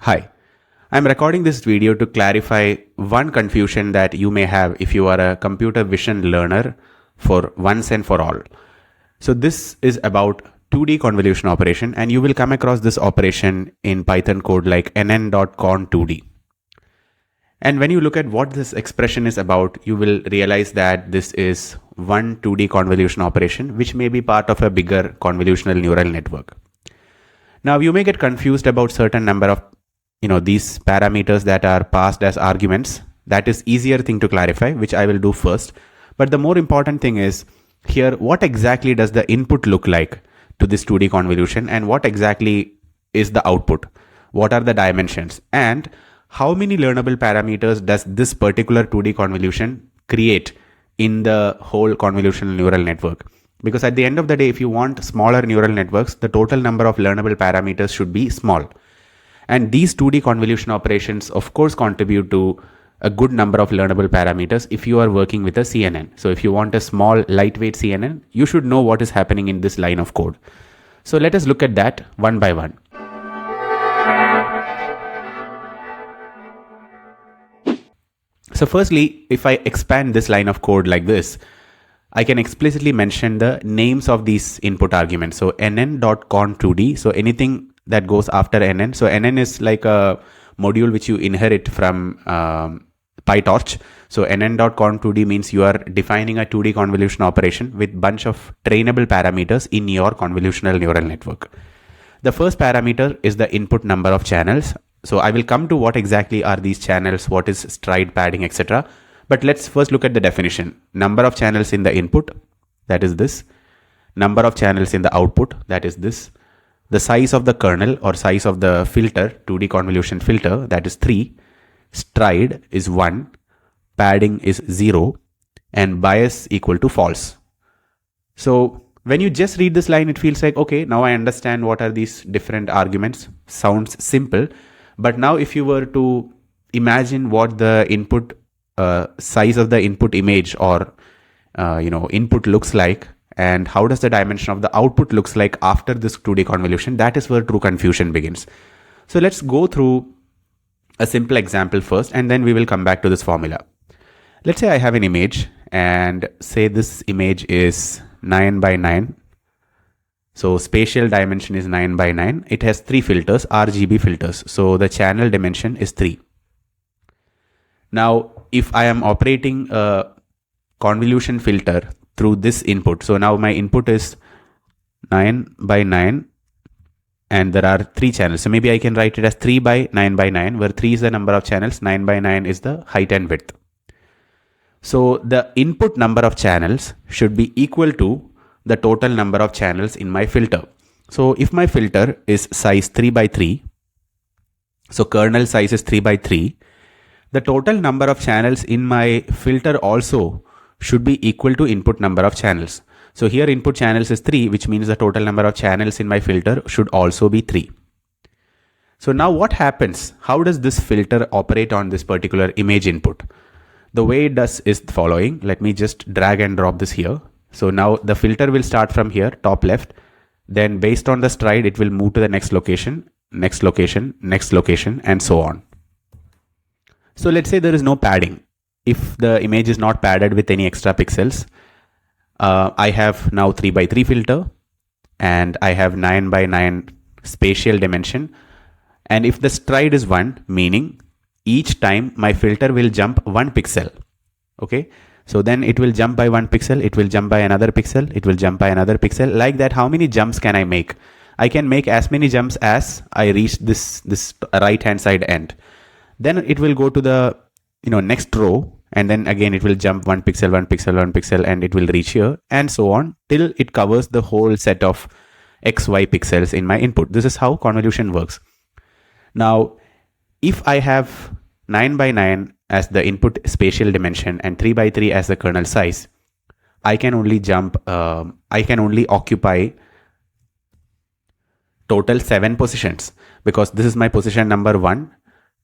Hi, I'm recording this video to clarify one confusion that you may have if you are a computer vision learner for once and for all. So this is about 2D convolution operation, and you will come across this operation in Python code like nn.con2d. And when you look at what this expression is about, you will realize that this is one 2D convolution operation which may be part of a bigger convolutional neural network. Now you may get confused about certain number of these parameters that are passed as arguments. That is easier thing to clarify, which I will do first. But the more important thing is here, what exactly does the input look like to this 2D convolution, and what exactly is the output? What are the dimensions, and how many learnable parameters does this particular 2D convolution create in the whole convolutional neural network? Because at the end of the day, if you want smaller neural networks, the total number of learnable parameters should be small. And these 2D convolution operations, of course, contribute to a good number of learnable parameters if you are working with a CNN. So if you want a small, lightweight CNN, you should know what is happening in this line of code. So let us look at that one by one. So firstly, if I expand this line of code like this, I can explicitly mention the names of these input arguments. So nn.con2d, so anything that goes after nn. So nn is like a module which you inherit from PyTorch. So nn.con2d means you are defining a 2D convolution operation with bunch of trainable parameters in your convolutional neural network. The first parameter is the input number of channels. So I will come to what exactly are these channels, what is stride padding, etc. But let's first look at the definition. Number of channels in the input, that is this. Number of channels in the output, that is this. The size of the kernel or size of the filter, 2D convolution filter, that is 3. Stride is 1. Padding is 0. And bias equal to false. So when you just read this line, it feels like, okay, now I understand what are these different arguments. Sounds simple. But now if you were to imagine what the input size of the input image or input looks like, and how does the dimension of the output looks like after this 2D convolution, that is where true confusion begins. So let's go through a simple example first, and then we will come back to this formula. Let's say I have an image, and say this image is 9 by 9. So spatial dimension is 9 by 9. It has 3 filters, RGB filters. So the channel dimension is 3. Now, if I am operating a convolution filter through this input, so now my input is 9 by 9 and there are 3 channels. So maybe I can write it as 3 by 9 by 9, where 3 is the number of channels, 9 by 9 is the height and width. So the input number of channels should be equal to the total number of channels in my filter. So if my filter is size 3 by 3, so kernel size is 3 by 3, the total number of channels in my filter also should be equal to input number of channels. So here input channels is 3, which means the total number of channels in my filter should also be 3. So now what happens? How does this filter operate on this particular image input? The way it does is the following. Let me just drag and drop this here. So now the filter will start from here, top left. Then based on the stride, it will move to the next location, next location, next location, and so on. So let's say there is no padding. If the image is not padded with any extra pixels, I have now 3 by 3 filter, and I have 9 by 9 spatial dimension. And if the stride is 1, meaning each time my filter will jump 1 pixel. Okay. So then it will jump by 1 pixel, it will jump by another pixel, it will jump by another pixel. Like that, how many jumps can I make? I can make as many jumps as I reach this right hand side end. Then it will go to the next row, and then again it will jump 1 pixel, 1 pixel, 1 pixel, and it will reach here, and so on till it covers the whole set of XY pixels in my input. This is how convolution works. Now, if I have 9 by 9 as the input spatial dimension and 3 by 3 as the kernel size, I can only occupy total 7 positions, because this is my position number 1,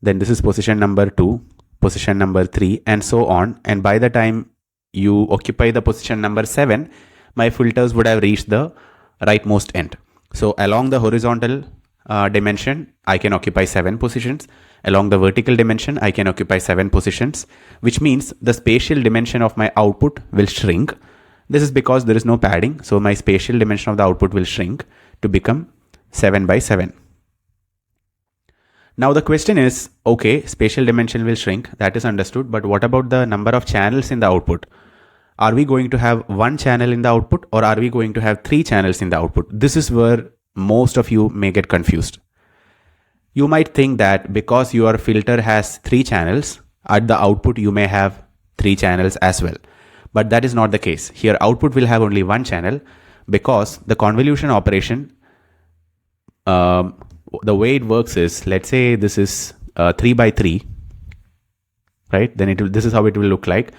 then this is position number 2, position number 3, and so on. And by the time you occupy the position number 7, my filters would have reached the rightmost end. So along the horizontal, dimension, I can occupy 7 positions. Along the vertical dimension, I can occupy 7 positions, which means the spatial dimension of my output will shrink. This is because there is no padding. So my spatial dimension of the output will shrink to become 7 by 7. Now the question is, okay, spatial dimension will shrink. That is understood. But what about the number of channels in the output? Are we going to have one channel in the output, or are we going to have 3 channels in the output? This is where most of you may get confused. You might think that because your filter has 3 channels, at the output you may have 3 channels as well. But that is not the case. Here output will have only one channel, because the convolution operation, the way it works is, let's say this is 3 by 3, right? Then this is how it will look like.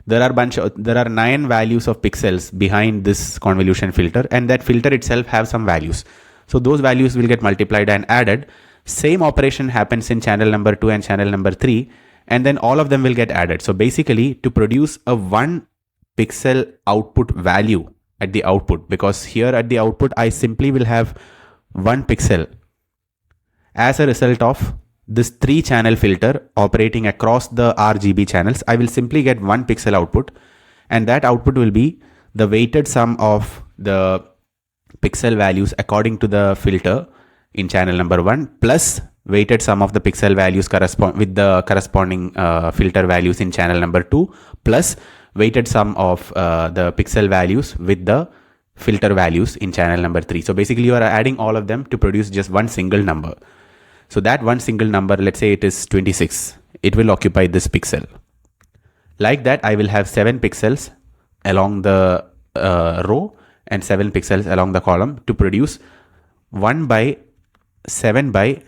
There are 9 values of pixels behind this convolution filter, and that filter itself have some values. So those values will get multiplied and added. Same operation happens in channel number 2 and channel number 3, and then all of them will get added. So basically, to produce a 1 pixel output value at the output, because here at the output I simply will have 1 pixel as a result of this 3 channel filter operating across the RGB channels, I will simply get 1 pixel output, and that output will be the weighted sum of the pixel values according to the filter in channel number 1 plus weighted sum of the pixel values with the corresponding filter values in channel number 2 plus weighted sum of the pixel values with the filter values in channel number 3. So basically you are adding all of them to produce just one single number. So that one single number, let's say it is 26, it will occupy this pixel. Like that, I will have 7 pixels along the row and 7 pixels along the column to produce 1 by 7 by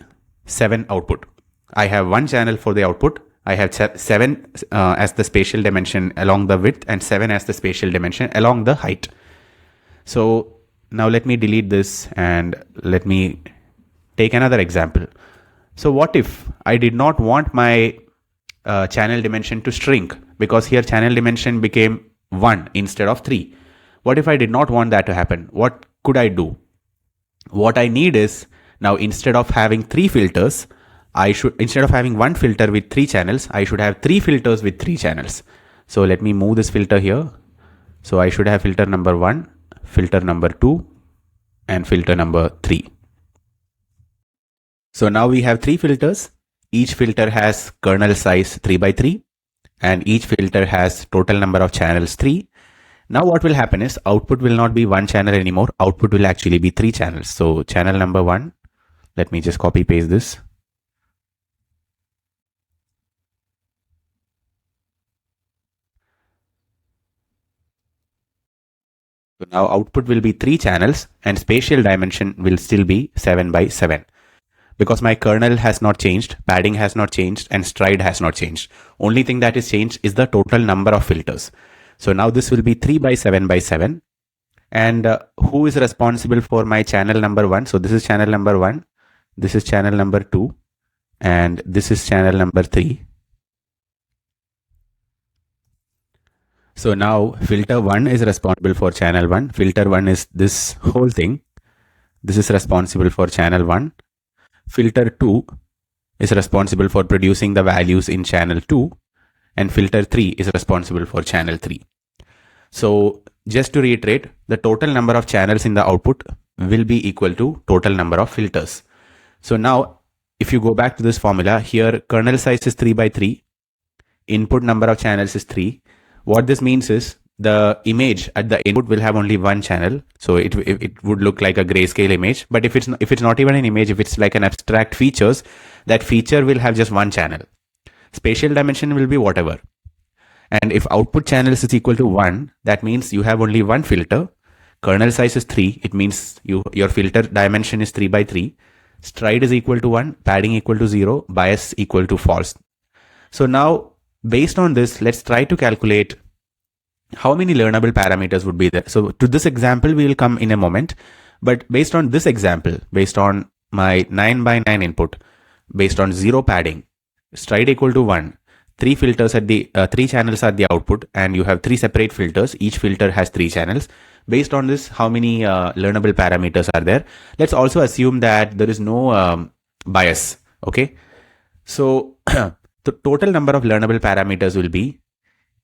7 output. I have one channel for the output. I have 7 as the spatial dimension along the width and 7 as the spatial dimension along the height. So now let me delete this and let me take another example. So what if I did not want my channel dimension to shrink, because here channel dimension became 1 instead of 3. What if I did not want that to happen? What could I do? What I need is, now instead of having 3 filters, instead of having 1 filter with 3 channels, I should have 3 filters with 3 channels. So let me move this filter here. So I should have filter number 1, filter number 2, and filter number 3. So now we have 3 filters. Each filter has kernel size 3 by 3, and each filter has total number of channels 3. Now what will happen is output will not be 1 channel anymore. Output will actually be 3 channels. So channel number 1, let me just copy paste this. So now output will be 3 channels and spatial dimension will still be 7 by 7. Because my kernel has not changed, padding has not changed, and stride has not changed. Only thing that is changed is the total number of filters. So now this will be 3 by 7 by 7. And who is responsible for my channel number 1? So this is channel number 1. This is channel number 2. And this is channel number 3. So now filter 1 is responsible for channel 1. Filter 1 is this whole thing. This is responsible for channel 1. Filter 2 is responsible for producing the values in channel 2, and filter 3 is responsible for channel 3. So just to reiterate, the total number of channels in the output will be equal to total number of filters. So now if you go back to this formula, here kernel size is 3 by 3, input number of channels is 3. What this means is the image at the input will have only 1 channel. So it would look like a grayscale image. But if it's not even an image, if it's like an abstract features, that feature will have just 1 channel. Spatial dimension will be whatever. And if output channels is equal to 1, that means you have only 1 filter. Kernel size is 3. It means your filter dimension is 3 by 3. Stride is equal to 1. Padding equal to 0. Bias equal to false. So now based on this, let's try to calculate how many learnable parameters would be there. So to this example, we will come in a moment. But based on this example, based on my 9 by 9 input, based on 0 padding, stride equal to 1, 3 filters at the 3 channels at the output, and you have 3 separate filters. Each filter has 3 channels. based on this, how many learnable parameters are there? Let's also assume that there is no bias. Okay. So the total number of learnable parameters will be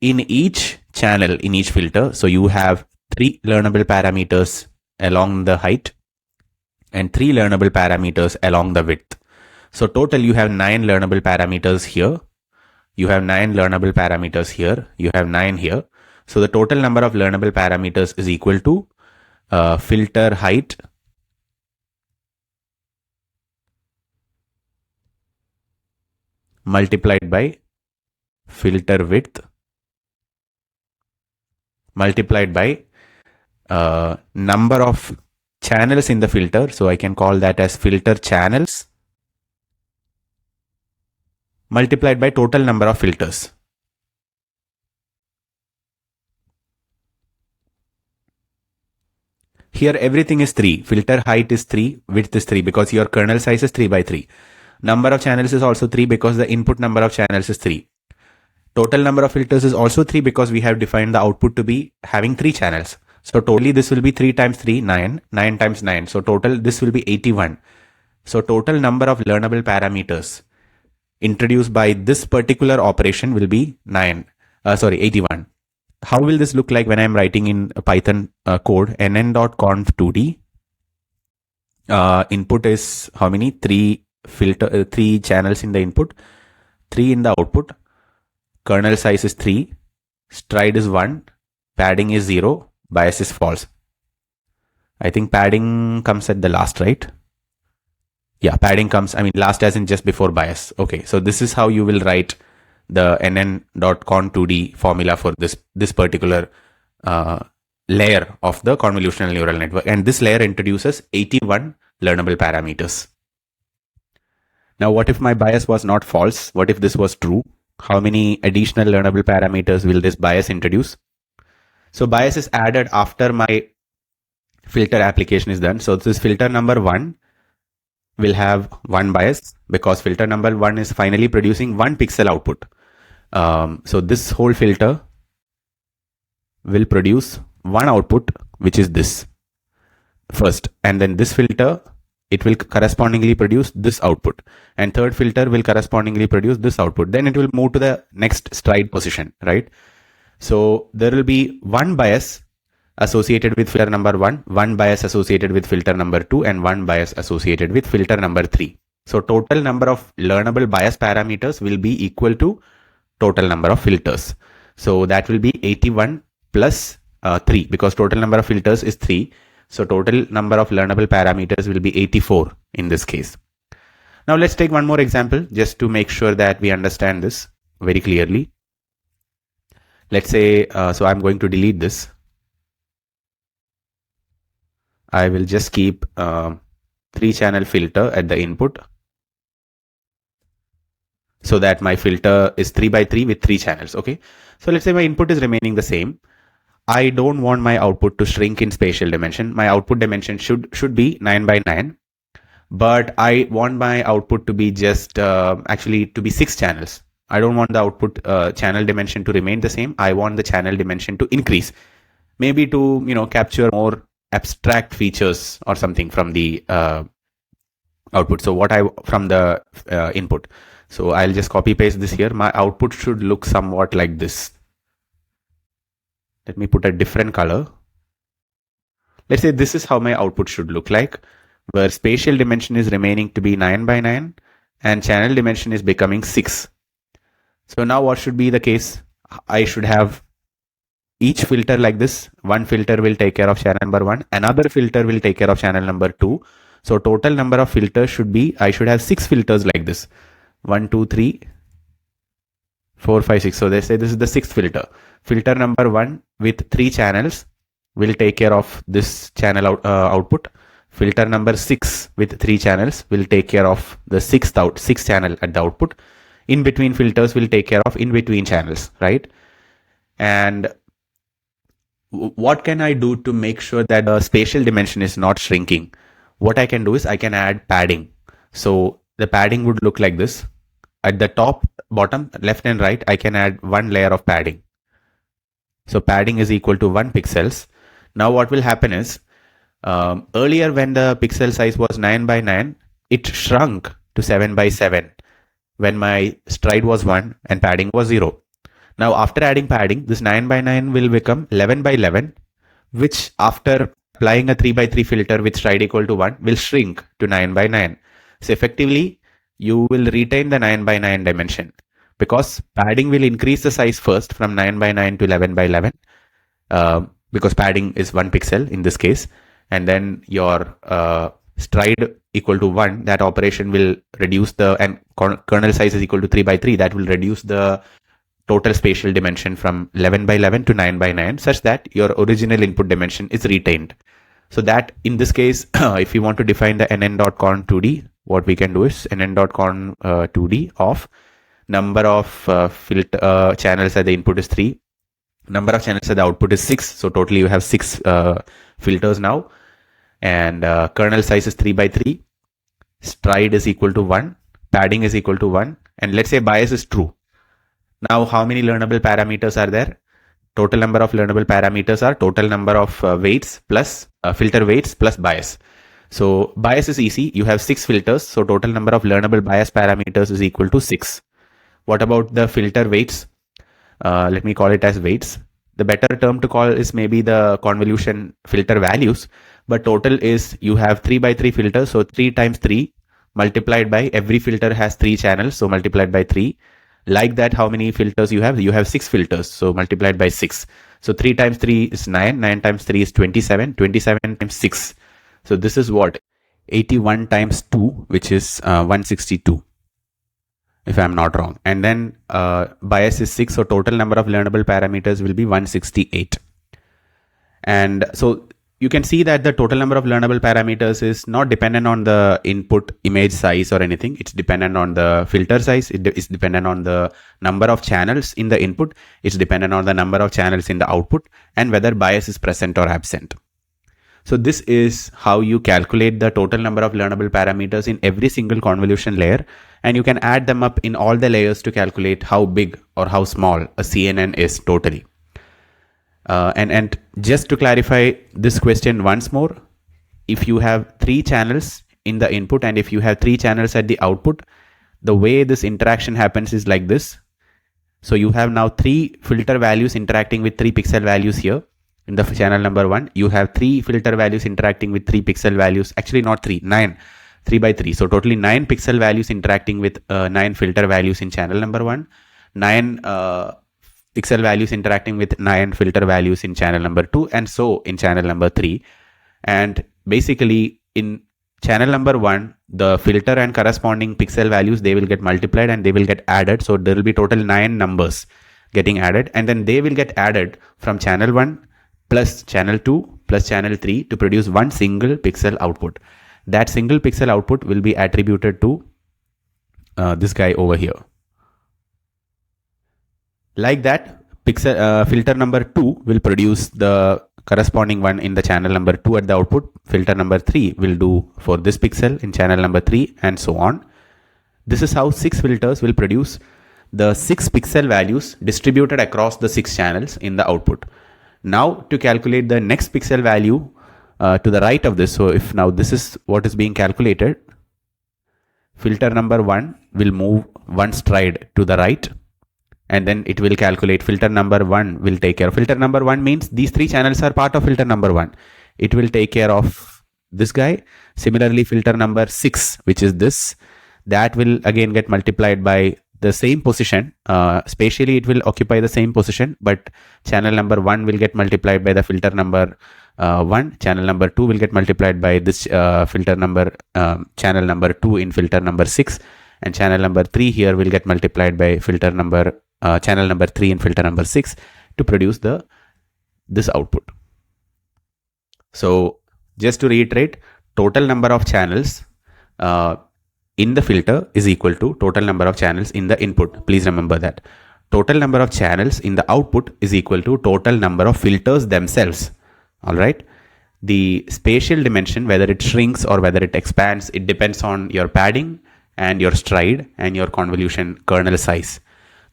in each channel, in each filter. So you have 3 learnable parameters along the height and 3 learnable parameters along the width. So total you have 9 learnable parameters here. You have 9 learnable parameters here. You have 9 here. So the total number of learnable parameters is equal to filter height multiplied by filter width multiplied by number of channels in the filter. So I can call that as filter channels multiplied by total number of filters. Here everything is 3. Filter height is 3, width is 3 because your kernel size is 3 by 3. Number of channels is also 3 because the input number of channels is 3. Total number of filters is also 3 because we have defined the output to be having 3 channels. So totally this will be 3 times 3, 9, 9 times 9. So total this will be 81. So total number of learnable parameters introduced by this particular operation will be 81. How will this look like when I'm writing in Python code? nn.conv2d. Input is how many? 3 channels in the input, 3 in the output. Kernel size is 3. Stride is 1. Padding is 0. Bias is false. I think padding comes at the last, right? Yeah, padding comes, last as in just before bias. Okay, so this is how you will write the nn.conv2d formula for this particular layer of the convolutional neural network. And this layer introduces 81 learnable parameters. Now, what if my bias was not false? What if this was true? How many additional learnable parameters will this bias introduce? So bias is added after my filter application is done. So this filter number 1 will have 1 bias because filter number 1 is finally producing 1 pixel output. So this whole filter will produce 1 output, which is this first, and then this filter, it will correspondingly produce this output, and third filter will correspondingly produce this output. Then it will move to the next stride position, right? So there will be 1 bias associated with filter number 1, 1 bias associated with filter number 2, and 1 bias associated with filter number 3. So total number of learnable bias parameters will be equal to total number of filters. So that will be 81 plus 3 because total number of filters is 3. So total number of learnable parameters will be 84 in this case. Now let's take one more example just to make sure that we understand this very clearly. Let's say, so I'm going to delete this. I will just keep 3-channel filter at the input so that my filter is 3 by 3 with 3 channels. Okay. So let's say my input is remaining the same. I don't want my output to shrink in spatial dimension. My output dimension should be 9 by 9, but I want my output to be just actually to be 6 channels. I don't want the output channel dimension to remain the same. I want the channel dimension to increase, maybe to capture more abstract features or something from the output. So from the input. So I'll just copy paste this here. My output should look somewhat like this. Let me put a different color. Let's say this is how my output should look like, where spatial dimension is remaining to be 9 by 9 and channel dimension is becoming 6. So now what should be the case? I should have each filter like this. One filter will take care of channel number 1. Another filter will take care of channel number 2. So total number of filters should be, I should have 6 filters like this. 1, 2, 3, 4, 5, 6. So they say this is the 6th filter. Filter number 1 with 3 channels will take care of this channel output. Filter number 6 with 3 channels will take care of the 6th channel at the output. In between filters will take care of in between channels, right? And what can I do to make sure that the spatial dimension is not shrinking? What I can do is I can add padding. So the padding would look like this. At the top, bottom, left and right, I can add 1 layer of padding. So padding is equal to 1 pixels. Now what will happen is, earlier when the pixel size was 9 by 9, it shrunk to 7 by 7 when my stride was 1 and padding was 0. Now after adding padding, this 9 by 9 will become 11 by 11, which after applying a 3 by 3 filter with stride equal to 1 will shrink to 9 by 9. So effectively, you will retain the 9 by 9 dimension because padding will increase the size first from 9 by 9 to 11 by 11 because padding is 1 pixel in this case, and then your stride equal to 1, that operation will reduce the, and kernel size is equal to 3 by 3, that will reduce the total spatial dimension from 11 by 11 to 9 by 9 such that your original input dimension is retained. So that in this case, if you want to define the nn.conv 2D, what we can do is nn.conv 2D of number of filter channels at the input is 3, number of channels at the output is 6. So totally you have 6 filters now, and kernel size is 3 by 3, stride is equal to 1, padding is equal to 1, and let's say bias is true. Now how many learnable parameters are there? Total number of learnable parameters are total number of weights plus filter weights plus bias. So bias is easy. You have 6 filters. So total number of learnable bias parameters is equal to 6. What about the filter weights? Let me call it as weights. The better term to call is maybe the convolution filter values. But total is you have 3 by 3 filters. So 3 times 3 multiplied by every filter has 3 channels. So multiplied by 3. Like that, how many filters you have? You have 6 filters. So multiplied by 6. So 3 times 3 is 9. 9 times 3 is 27. 27 times 6. So this is what? 81 times 2, which is 162. If I'm not wrong. And then bias is 6. So total number of learnable parameters will be 168. And so you can see that the total number of learnable parameters is not dependent on the input image size or anything. It's dependent on the filter size. It is dependent on the number of channels in the input. It's dependent on the number of channels in the output and whether bias is present or absent. So this is how you calculate the total number of learnable parameters in every single convolution layer. And you can add them up in all the layers to calculate how big or how small a CNN is totally. And just to clarify this question once more, if you have 3 channels in the input and if you have 3 channels at the output, the way this interaction happens is like this. So you have now 3 filter values interacting with 3 pixel values here in the channel number 1. You have 3 filter values interacting with 3 pixel values. Actually not 3, 9. 3 by 3. So totally 9 pixel values interacting with 9 filter values in channel number 1. 9 pixel values interacting with 9 filter values in channel number 2, and so in channel number 3. And basically in channel number 1, the filter and corresponding pixel values, they will get multiplied and they will get added. So there will be total 9 numbers getting added, and then they will get added from channel 1 plus channel 2 plus channel 3 to produce one single pixel output. That single pixel output will be attributed to this guy over here. Like that, pixel filter number 2 will produce the corresponding one in the channel number 2 at the output. Filter number 3 will do for this pixel in channel number 3, and so on. This is how 6 filters will produce the 6 pixel values distributed across the 6 channels in the output. Now to calculate the next pixel value to the right of this. So if now this is what is being calculated, filter number 1 will move 1 stride to the right, and then it will calculate. Filter number 1 will take care of. Filter number 1 means these 3 channels are part of filter number 1. It will take care of this guy. Similarly, filter number 6, which is this, that will again get multiplied by the same position. Spatially, it will occupy the same position, but channel number 1 will get multiplied by the filter number 1. Channel number 2 will get multiplied by this filter number, channel number 2 in filter number 6. And channel number 3 here will get multiplied by filter number channel number 3 in filter number 6 to produce this output. So just to reiterate, total number of channels in the filter is equal to total number of channels in the input. Please remember that. Total number of channels in the output is equal to total number of filters themselves. All right. The spatial dimension, whether it shrinks or whether it expands, it depends on your padding and your stride and your convolution kernel size.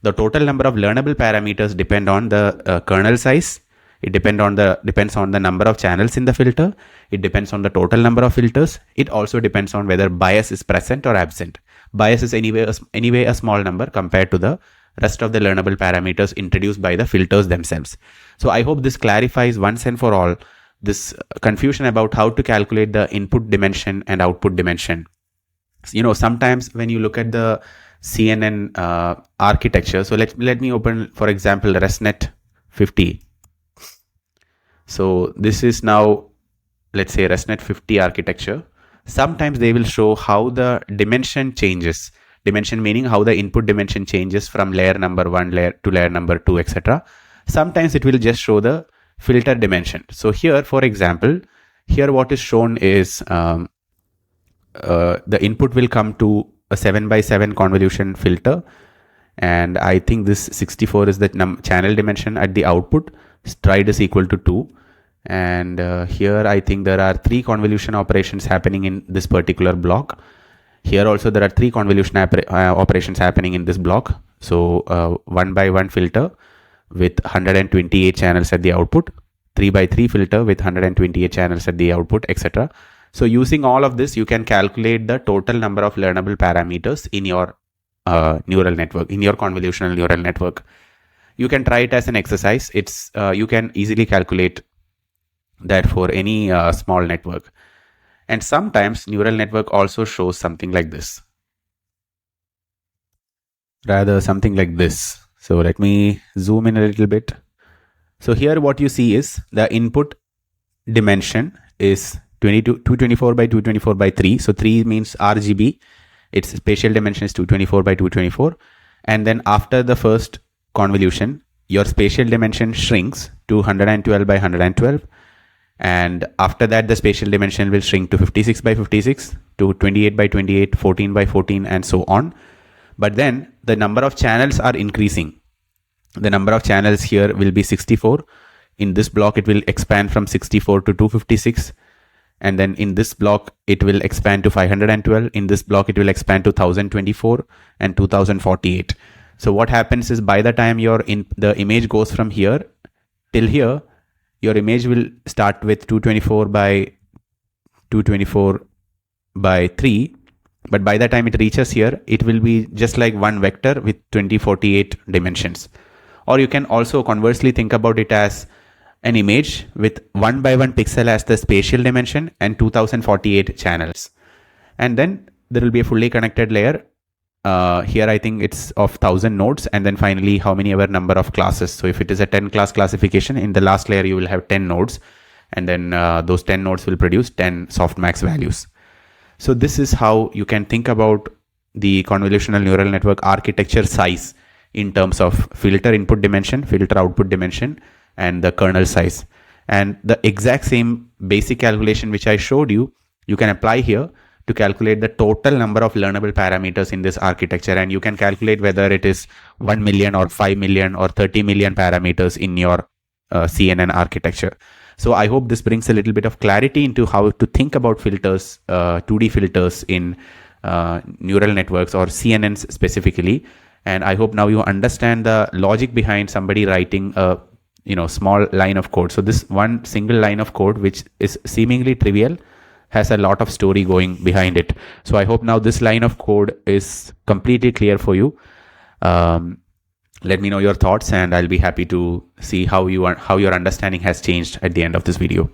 The total number of learnable parameters depend on the kernel size, It depends on the number of channels in the filter. It depends on the total number of filters. It also depends on whether bias is present or absent. Bias is anyway a small number compared to the rest of the learnable parameters introduced by the filters themselves. So I hope this clarifies once and for all this confusion about how to calculate the input dimension and output dimension. Sometimes when you look at the CNN architecture, so let me open, for example, ResNet 50. So this is now, let's say, ResNet 50 architecture. Sometimes they will show how the dimension changes. Dimension meaning how the input dimension changes from layer number 1 to layer number 2, etc. Sometimes it will just show the filter dimension. So here, for example, here what is shown is the input will come to a 7x7 convolution filter, and I think this 64 is the channel dimension at the output. Stride is equal to 2, and here I think there are 3 convolution operations happening in this particular block. Here also there are 3 convolution operations happening in this block. So 1x1 filter with 128 channels at the output, 3x3 filter with 128 channels at the output, etc. So using all of this, you can calculate the total number of learnable parameters in your neural network, in your convolutional neural network. You can try it as an exercise. You can easily calculate that for any small network. And sometimes neural network also shows something like this. Rather something like this. So let me zoom in a little bit. So here what you see is the input dimension is 224 by 224 by 3. So 3 means RGB. Its spatial dimension is 224 by 224. And then after the first convolution, your spatial dimension shrinks to 112 by 112. And after that, the spatial dimension will shrink to 56 by 56, to 28 by 28, 14 by 14, and so on. But then the number of channels are increasing. The number of channels here will be 64. In this block, it will expand from 64 to 256. And then in this block, it will expand to 512. In this block, it will expand to 1024 and 2048. So what happens is, by the time the image goes from here till here, your image will start with 224 by 224 by 3. But by the time it reaches here, it will be just like one vector with 2048 dimensions. Or you can also conversely think about it as an image with 1x1 pixel as the spatial dimension and 2048 channels. And then there will be a fully connected layer. Here I think it's of 1000 nodes, and then finally how many ever number of classes. So if it is a 10 class classification, in the last layer you will have 10 nodes, and then those 10 nodes will produce 10 softmax values. So this is how you can think about the convolutional neural network architecture size in terms of filter input dimension, filter output dimension, and the kernel size. And the exact same basic calculation which I showed you, you can apply here to calculate the total number of learnable parameters in this architecture. And you can calculate whether it is 1 million or 5 million or 30 million parameters in your CNN architecture. So I hope this brings a little bit of clarity into how to think about filters, 2D filters in neural networks or CNNs specifically. And I hope now you understand the logic behind somebody writing a small line of code. So this one single line of code, which is seemingly trivial, has a lot of story going behind it. So I hope now this line of code is completely clear for you. Let me know your thoughts, and I'll be happy to see how your understanding has changed at the end of this video.